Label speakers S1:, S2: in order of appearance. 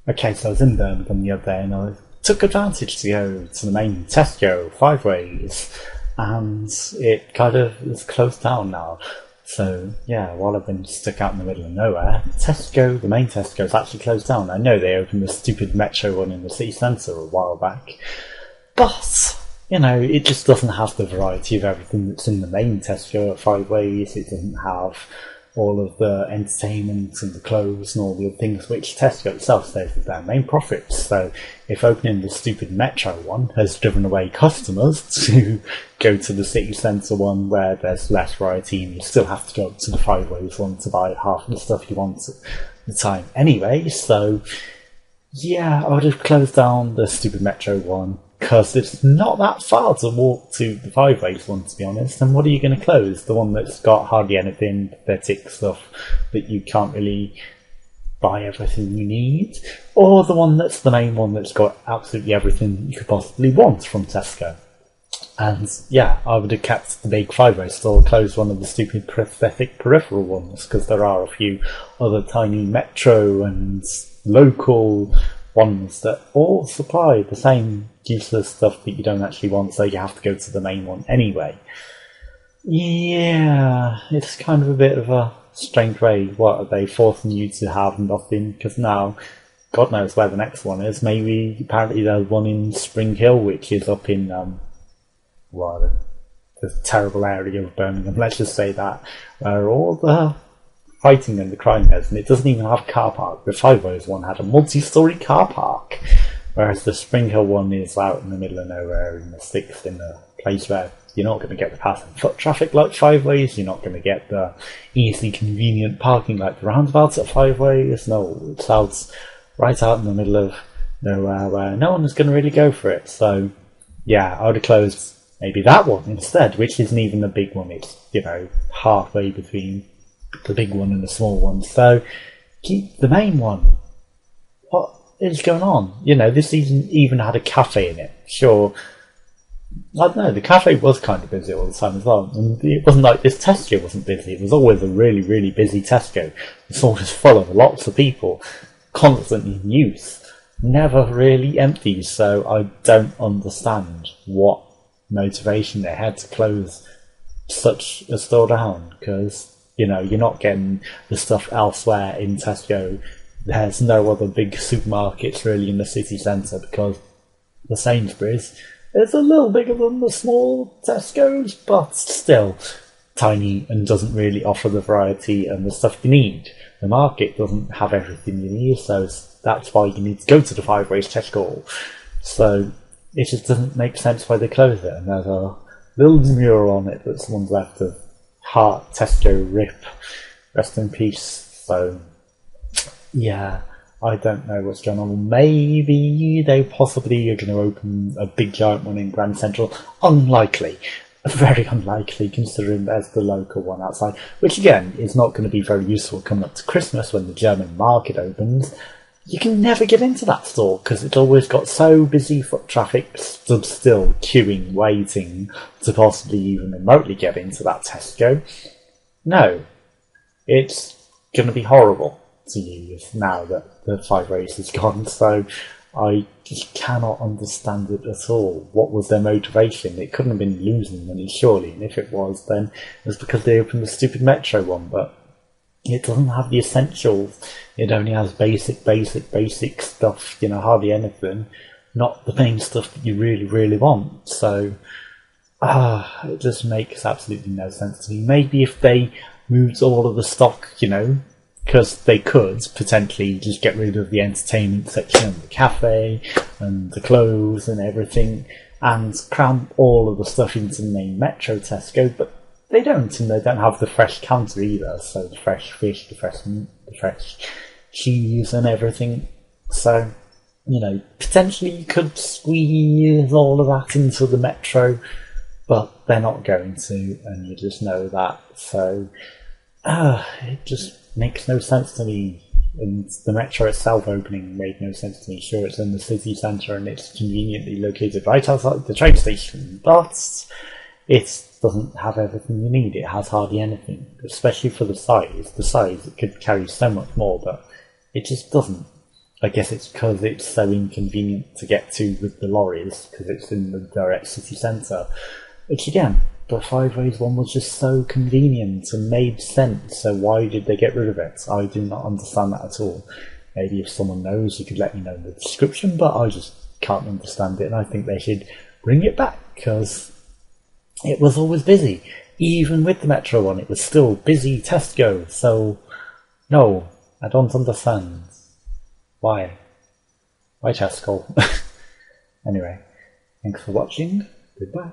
S1: Okay, so I was in Birmingham the other day and I took advantage to go to the main Tesco, Fiveways, and it kind of is closed down now. So yeah, while I've been stuck out in the middle of nowhere, Tesco, the main Tesco, is actually closed down. I know they opened the stupid Metro one in the city centre a while back, but it just doesn't have the variety of everything that's in the main Tesco at Fiveways. It doesn't have all of the entertainment and the clothes and all the other things which Tesco itself says is their main profits. So if opening the stupid Metro one has driven away customers to go to the city centre one where there's less variety and you still have to go to the Fiveways one to buy half of the stuff you want at the time anyway, so yeah, I would have closed down the stupid Metro one because it's not that far to walk to the Fiveways one, to be honest. And what are you going to close? The one that's got hardly anything, pathetic stuff that you can't really buy everything you need? Or the one that's the main one that's got absolutely everything you could possibly want from Tesco? And yeah, I would have kept the big Fiveways store, closed one of the stupid pathetic peripheral ones, because there are a few other tiny Metro and local ones that all supply the same useless stuff that you don't actually want, so you have to go to the main one anyway. Yeah, it's kind of a bit of a strange way. What, are they forcing you to have nothing? Because now, God knows where the next one is. Maybe, apparently there's one in Spring Hill, which is up in, the terrible area of Birmingham, let's just say that, where all the fighting and the crime is, and it doesn't even have a car park. The Fiveways one had a multi-storey car park, whereas the Spring Hill one is out in the middle of nowhere in the sticks, in a place where you're not going to get the passing foot traffic like Fiveways, you're not going to get the easily convenient parking like the roundabouts at Fiveways. No, it's out right out in the middle of nowhere where no one is going to really go for it. So yeah, I would have closed maybe that one instead, which isn't even the big one. It's, halfway between the big one and the small one. So keep the main one. What is going on? This even had a cafe in it. Sure, I don't know, the cafe was kind of busy all the time as well. And it wasn't like this Tesco wasn't busy. It was always a really, really busy Tesco. It's always full of lots of people, constantly in use, never really empty. So I don't understand what motivation they had to close such a store down, because you're not getting the stuff elsewhere in Tesco. There's no other big supermarkets really in the city centre, because the Sainsbury's is a little bigger than the small Tesco's, but still tiny and doesn't really offer the variety and the stuff you need. The market doesn't have everything you need, so that's why you need to go to the Fiveways Tesco. So it just doesn't make sense why they close it. And there's a little mural on it that someone's left of Heart Tesco RIP, rest in peace. So yeah, I don't know what's going on. Maybe they possibly are going to open a big giant one in Grand Central. Unlikely, very unlikely, considering there's the local one outside, which again is not going to be very useful coming up to Christmas when the German market opens. You can never get into that store because it's always got so busy, foot traffic stood still, queuing, waiting to possibly even remotely get into that Tesco. No, it's going to be horrible to use now that the Fiveways is gone, so I just cannot understand it at all. What was their motivation? It couldn't have been losing money, surely, and if it was, then it was because they opened the stupid Metro one, but it doesn't have the essentials. It only has basic stuff, hardly anything. Not the main stuff that you really, really want. So, it just makes absolutely no sense to me. Maybe if they moved all of the stock, because they could potentially just get rid of the entertainment section and the cafe and the clothes and everything and cram all of the stuff into the main Metro Tesco, but they don't, and they don't have the fresh counter either, so the fresh fish, the fresh meat, the fresh cheese and everything. So, potentially you could squeeze all of that into the Metro, but they're not going to, and you just know that. So, it just makes no sense to me. And the Metro itself opening made no sense to me. Sure, it's in the city centre and it's conveniently located right outside the train station, but it doesn't have everything you need. It has hardly anything, especially for the size. The size, it could carry so much more, but it just doesn't. I guess it's because it's so inconvenient to get to with the lorries, because it's in the direct city centre. Which again, the Fiveways one was just so convenient and made sense, so why did they get rid of it? I do not understand that at all. Maybe if someone knows, you could let me know in the description, but I just can't understand it, and I think they should bring it back, because it was always busy. Even with the Metro one, it was still busy Tesco, so no, I don't understand. Why? Why Tesco? Anyway, thanks for watching. Goodbye.